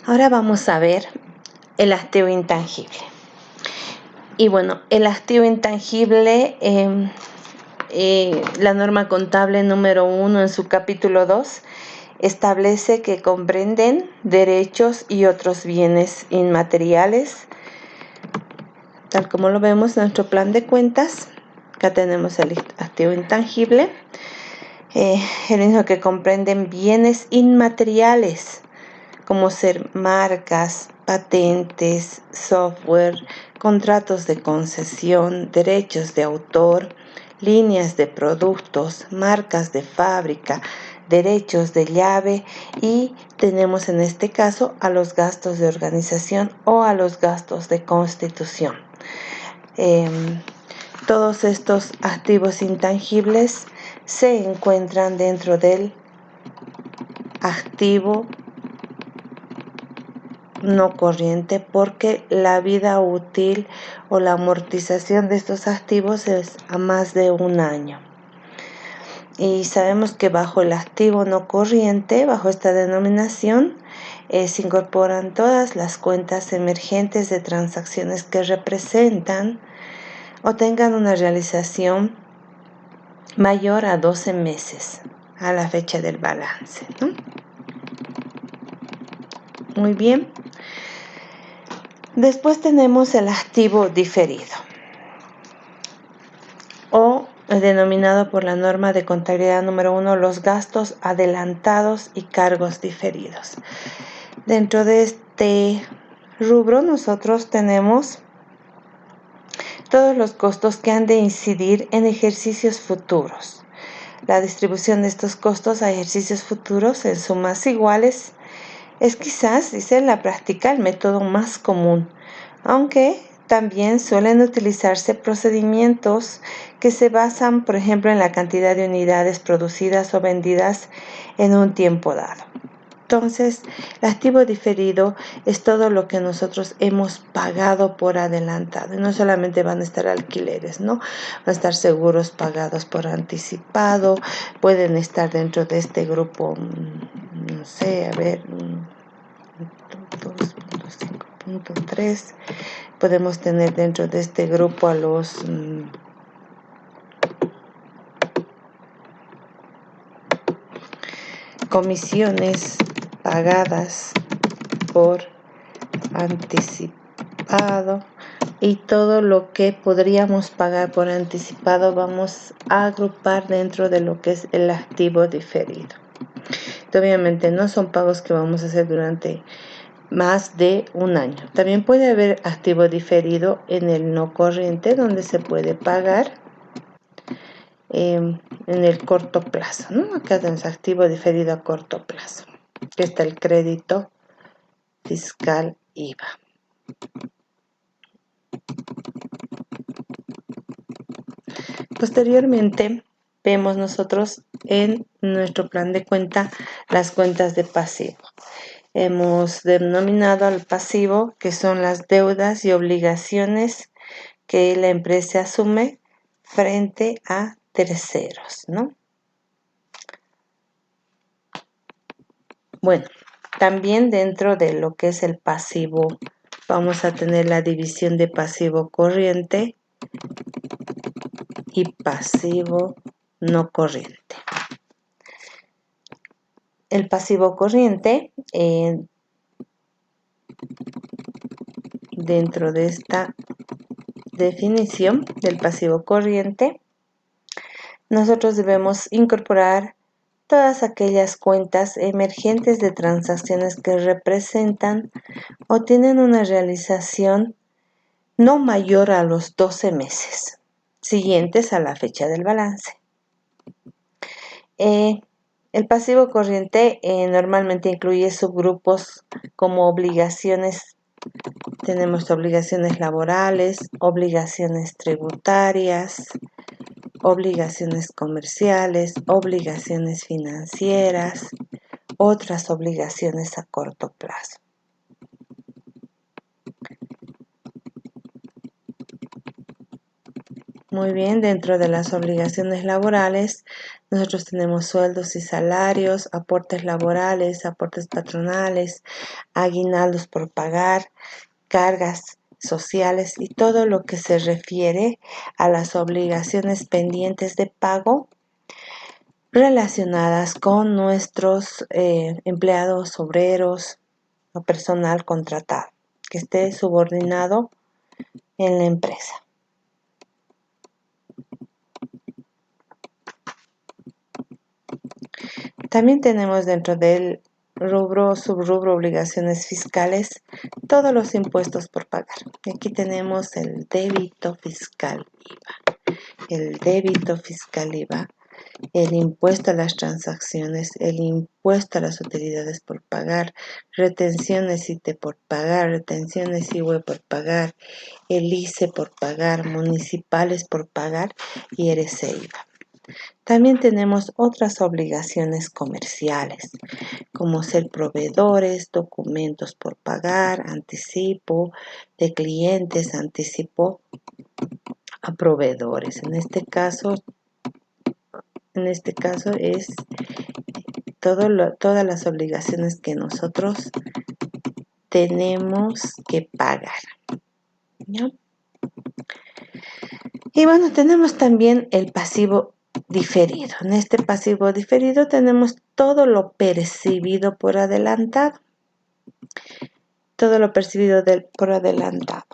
Ahora vamos a ver el activo intangible. Y bueno, el activo intangible, la norma contable número 1 en su capítulo 2 establece que comprenden derechos y otros bienes inmateriales, tal como lo vemos en nuestro plan de cuentas. Acá tenemos el activo intangible, el mismo que comprenden bienes inmateriales, como ser marcas, patentes, software, contratos de concesión, derechos de autor, líneas de productos, marcas de fábrica, derechos de llave, y tenemos en este caso a los gastos de organización o a los gastos de constitución. Todos estos activos intangibles se encuentran dentro del activo no corriente, porque la vida útil o la amortización de estos activos es a más de un año. Y sabemos que bajo el activo no corriente, bajo esta denominación, se incorporan todas las cuentas emergentes de transacciones que representan o tengan una realización mayor a 12 meses a la fecha del balance, ¿no? Muy bien. Después tenemos el activo diferido, o denominado por la norma de contabilidad número 1, los gastos adelantados y cargos diferidos. Dentro de este rubro nosotros tenemos todos los costos que han de incidir en ejercicios futuros. La distribución de estos costos a ejercicios futuros en sumas iguales es quizás, dice en la práctica, el método más común, aunque también suelen utilizarse procedimientos que se basan, por ejemplo, en la cantidad de unidades producidas o vendidas en un tiempo dado. Entonces, el activo diferido es todo lo que nosotros hemos pagado por adelantado. Y no solamente van a estar alquileres, ¿no? Van a estar seguros pagados por anticipado, pueden estar dentro de este grupo, no sé, 2.5.3. Podemos tener dentro de este grupo a los comisiones pagadas por anticipado, y todo lo que podríamos pagar por anticipado vamos a agrupar dentro de lo que es el activo diferido. Obviamente no son pagos que vamos a hacer durante más de un año. También puede haber activo diferido en el no corriente, donde se puede pagar en el corto plazo, ¿no? Acá tenemos activo diferido a corto plazo, que está el crédito fiscal IVA. Posteriormente vemos nosotros en nuestro plan de cuenta las cuentas de pasivo. Hemos denominado al pasivo, que son las deudas y obligaciones que la empresa asume frente a terceros, ¿no? Bueno, también dentro de lo que es el pasivo vamos a tener la división de pasivo corriente y pasivo no corriente. El pasivo corriente, dentro de esta definición del pasivo corriente, nosotros debemos incorporar todas aquellas cuentas emergentes de transacciones que representan o tienen una realización no mayor a los 12 meses siguientes a la fecha del balance. El pasivo corriente normalmente incluye subgrupos como obligaciones. Tenemos obligaciones laborales, obligaciones tributarias, obligaciones comerciales, obligaciones financieras, otras obligaciones a corto plazo. Muy bien, dentro de las obligaciones laborales, nosotros tenemos sueldos y salarios, aportes laborales, aportes patronales, aguinaldos por pagar, cargas sociales y todo lo que se refiere a las obligaciones pendientes de pago relacionadas con nuestros empleados, obreros o personal contratado que esté subordinado en la empresa. También tenemos dentro del subrubro obligaciones fiscales, todos los impuestos por pagar. Y aquí tenemos el débito fiscal IVA. El débito fiscal IVA, el impuesto a las transacciones, el impuesto a las utilidades por pagar, retenciones ITE por pagar, retenciones IVE por pagar, el ICE por pagar, municipales por pagar y IVA. También tenemos otras obligaciones comerciales, como ser proveedores, documentos por pagar, anticipo de clientes, anticipo a proveedores. En este caso es todas las obligaciones que nosotros tenemos que pagar, ¿ya? Y bueno, tenemos también el pasivo diferido. En este pasivo diferido tenemos todo lo percibido por adelantado. Todo lo percibido por adelantado.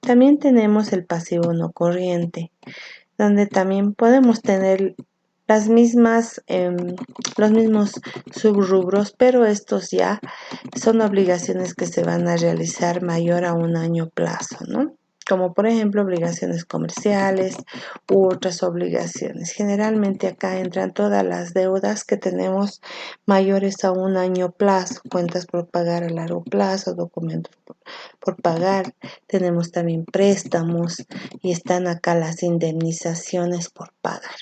También tenemos el pasivo no corriente, donde también podemos tener los mismos subrubros, pero estos ya son obligaciones que se van a realizar mayor a un año plazo, ¿no? Como por ejemplo obligaciones comerciales u otras obligaciones. Generalmente acá entran todas las deudas que tenemos mayores a un año plazo, cuentas por pagar a largo plazo, documentos por pagar. Tenemos también préstamos y están acá las indemnizaciones por pagar.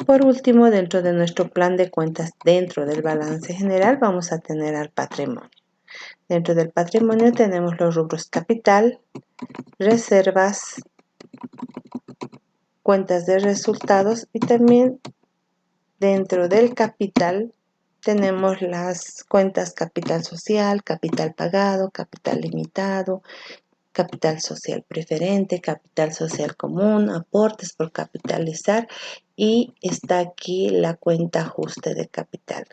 Por último, dentro de nuestro plan de cuentas, dentro del balance general, vamos a tener al patrimonio. Dentro del patrimonio tenemos los rubros capital, reservas, cuentas de resultados y también dentro del capital tenemos las cuentas capital social, capital pagado, capital limitado, capital social preferente, capital social común, aportes por capitalizar y está aquí la cuenta ajuste de capital.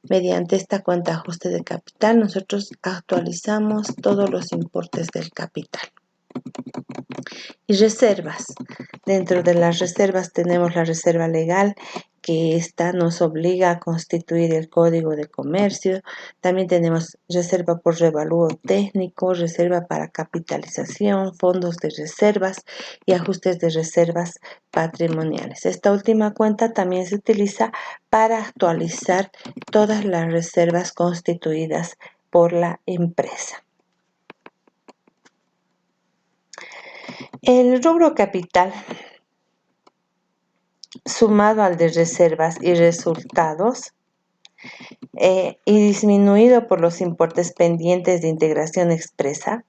Mediante esta cuenta ajuste de capital nosotros actualizamos todos los importes del capital. Y reservas. Dentro de las reservas tenemos la reserva legal, que esta nos obliga a constituir el código de comercio. También tenemos reserva por revalúo técnico, reserva para capitalización, fondos de reservas y ajustes de reservas patrimoniales. Esta última cuenta también se utiliza para actualizar todas las reservas constituidas por la empresa. El rubro capital, sumado al de reservas y resultados, y disminuido por los importes pendientes de integración expresa,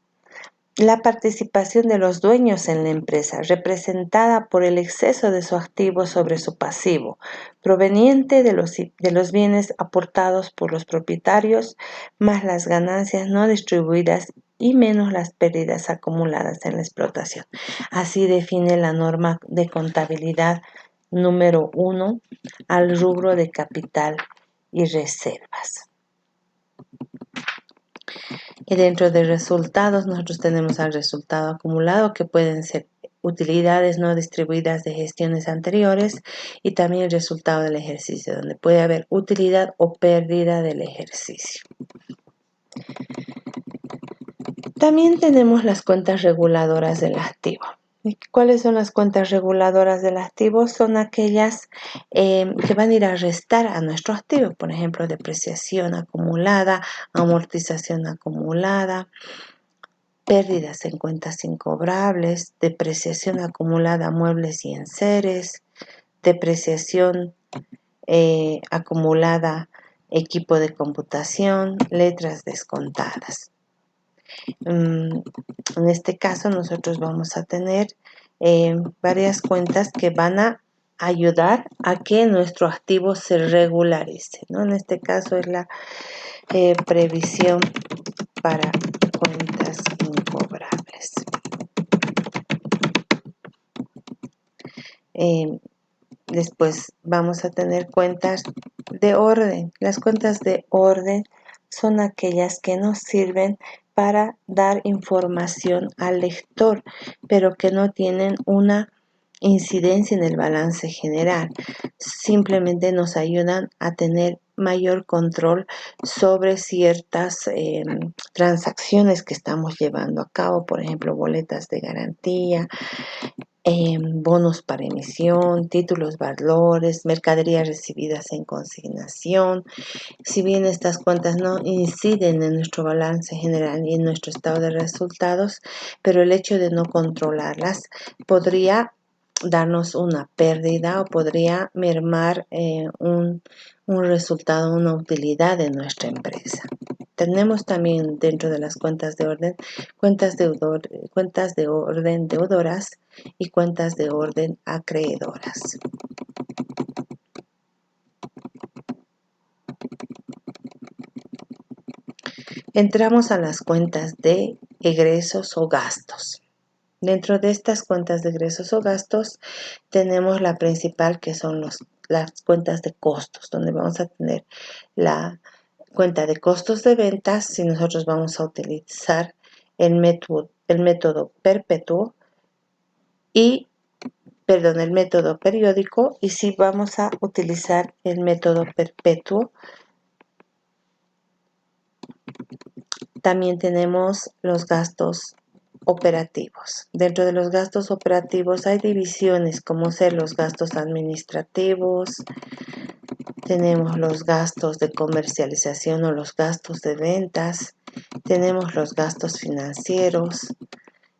la participación de los dueños en la empresa, representada por el exceso de su activo sobre su pasivo, proveniente de los bienes aportados por los propietarios, más las ganancias no distribuidas y menos las pérdidas acumuladas en la explotación. Así define la norma de contabilidad número 1 al rubro de capital y reservas. Y dentro de resultados nosotros tenemos al resultado acumulado, que pueden ser utilidades no distribuidas de gestiones anteriores, y también el resultado del ejercicio, donde puede haber utilidad o pérdida del ejercicio. También tenemos las cuentas reguladoras del activo. ¿Cuáles son las cuentas reguladoras del activo? Son aquellas que van a ir a restar a nuestro activo, por ejemplo, depreciación acumulada, amortización acumulada, pérdidas en cuentas incobrables, depreciación acumulada a muebles y enseres, depreciación acumulada equipo de computación, letras descontadas. En este caso nosotros vamos a tener varias cuentas que van a ayudar a que nuestro activo se regularice, ¿no? En este caso es la previsión para cuentas incobrables. Después vamos a tener cuentas de orden. Las cuentas de orden son aquellas que nos sirven para dar información al lector, pero que no tienen una incidencia en el balance general. Simplemente nos ayudan a tener mayor control sobre ciertas transacciones que estamos llevando a cabo, por ejemplo, boletas de garantía, bonos para emisión, títulos, valores, mercaderías recibidas en consignación. Si bien estas cuentas no inciden en nuestro balance general y en nuestro estado de resultados, pero el hecho de no controlarlas podría darnos una pérdida o podría mermar un resultado, una utilidad de nuestra empresa. Tenemos también dentro de las cuentas de orden, cuentas de orden deudoras y cuentas de orden acreedoras. Entramos a las cuentas de egresos o gastos. Dentro de estas cuentas de egresos o gastos tenemos la principal, que son las cuentas de costos, donde vamos a tener la cuenta de costos de ventas si nosotros vamos a utilizar el método perpetuo y el método periódico, y si vamos a utilizar el método perpetuo. También tenemos los gastos operativos. Dentro de los gastos operativos hay divisiones como ser los gastos administrativos, tenemos los gastos de comercialización o los gastos de ventas, tenemos los gastos financieros,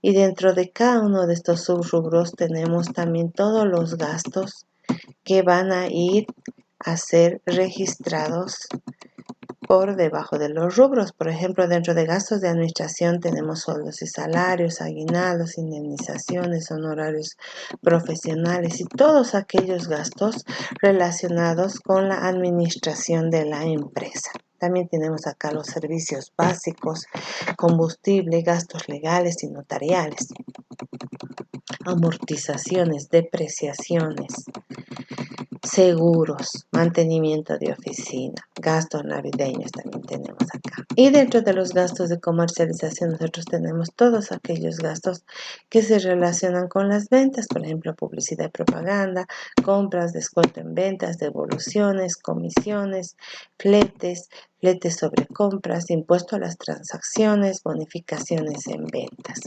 y dentro de cada uno de estos subrubros tenemos también todos los gastos que van a ir a ser registrados por debajo de los rubros. Por ejemplo, dentro de gastos de administración tenemos sueldos y salarios, aguinaldos, indemnizaciones, honorarios profesionales y todos aquellos gastos relacionados con la administración de la empresa. También tenemos acá los servicios básicos, combustible, gastos legales y notariales, amortizaciones, depreciaciones, seguros, mantenimiento de oficina, gastos navideños también tenemos acá. Y dentro de los gastos de comercialización nosotros tenemos todos aquellos gastos que se relacionan con las ventas, por ejemplo, publicidad y propaganda, compras, descuento en ventas, devoluciones, comisiones, fletes sobre compras, impuesto a las transacciones, bonificaciones en ventas.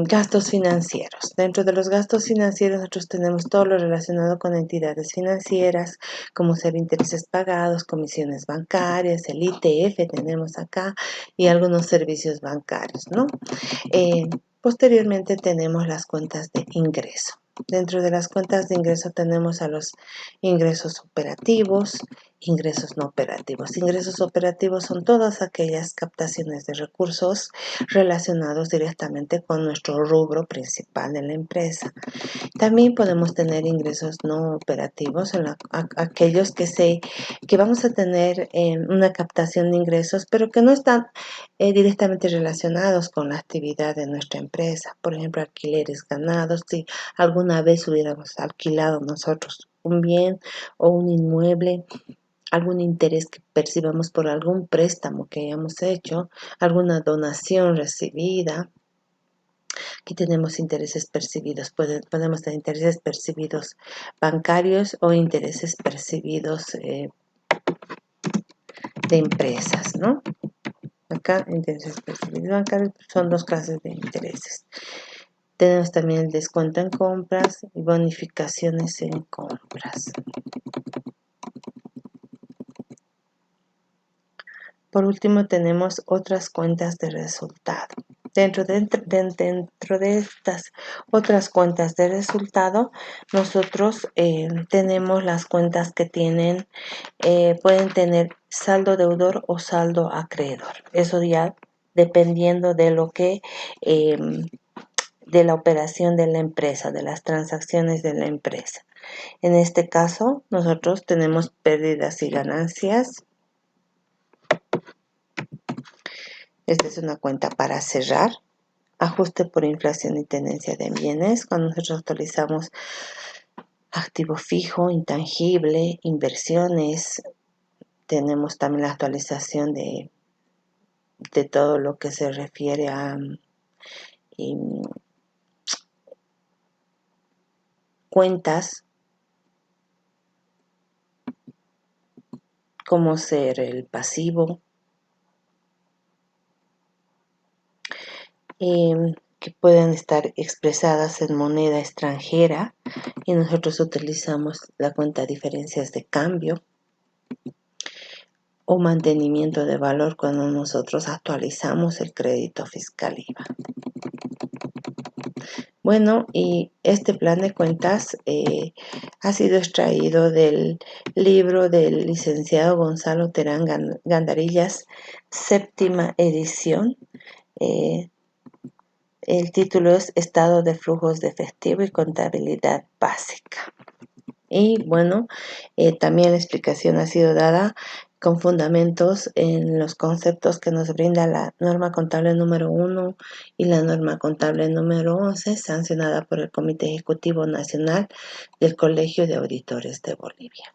Gastos financieros. Dentro de los gastos financieros nosotros tenemos todo lo relacionado con entidades financieras, como ser intereses pagados, comisiones bancarias, el ITF tenemos acá y algunos servicios bancarios, ¿no? Posteriormente tenemos las cuentas de ingreso. Dentro de las cuentas de ingreso tenemos a los ingresos operativos, ingresos no operativos. Ingresos operativos son todas aquellas captaciones de recursos relacionados directamente con nuestro rubro principal de la empresa. También podemos tener ingresos no operativos, aquellos que vamos a tener una captación de ingresos, pero que no están directamente relacionados con la actividad de nuestra empresa. Por ejemplo, alquileres ganados, si alguna vez hubiéramos alquilado nosotros un bien o un inmueble, algún interés que percibamos por algún préstamo que hayamos hecho, alguna donación recibida. Aquí tenemos intereses percibidos, podemos tener intereses percibidos bancarios o intereses percibidos de empresas, ¿no? Acá intereses percibidos bancarios son dos clases de intereses. Tenemos también el descuento en compras y bonificaciones en compras. Por último tenemos otras cuentas de resultado. Dentro de estas otras cuentas de resultado, nosotros tenemos las cuentas que pueden tener saldo deudor o saldo acreedor. Eso ya dependiendo de lo que de la operación de la empresa, de las transacciones de la empresa. En este caso, nosotros tenemos pérdidas y ganancias. Esta es una cuenta para cerrar. Ajuste por inflación y tenencia de bienes. Cuando nosotros actualizamos activo fijo, intangible, inversiones, tenemos también la actualización de todo lo que se refiere a cuentas como ser el pasivo, que pueden estar expresadas en moneda extranjera y nosotros utilizamos la cuenta diferencias de cambio o mantenimiento de valor cuando nosotros actualizamos el crédito fiscal IVA. Bueno, y este plan de cuentas ha sido extraído del libro del licenciado Gonzalo Terán Gandarillas, séptima edición. El título es Estado de flujos de efectivo y contabilidad básica. Y bueno, también la explicación ha sido dada con fundamentos en los conceptos que nos brinda la norma contable número 1 y la norma contable número 11, sancionada por el Comité Ejecutivo Nacional del Colegio de Auditores de Bolivia.